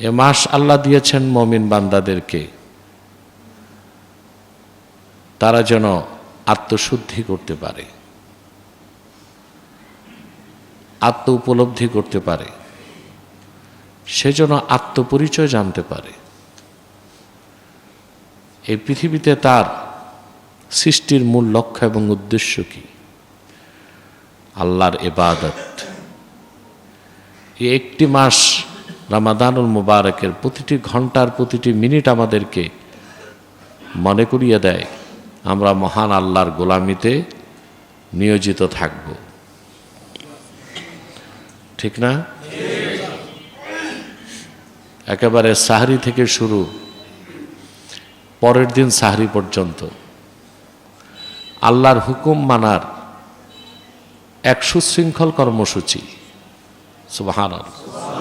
এ মাস আল্লাহ দিয়েছেন মুমিন বান্দাদেরকে, তারা যেন আত্মশুদ্ধি করতে পারে, আত্ম উপলব্ধি করতে পারে, সেজন্য আত্মপরিচয় জানতে পারে। এই পৃথিবীতে তার সৃষ্টির মূল লক্ষ্য এবং উদ্দেশ্য কি? আল্লাহর ইবাদত। এই একটি মাস রমাদানুল মুবারকের প্রতিটি ঘন্টার প্রতিটি মিনিট আমাদেরকে মনে করিয়ে দেয় আমরা মহান আল্লাহর গোলামিতে নিয়োজিত থাকব, ঠিক না? একেবারে সাহরি থেকে শুরু পরের দিন সাহরি পর্যন্ত আল্লাহর হুকুম মানার এক সুশৃঙ্খল কর্মসূচি। সুবহানাল্লাহ।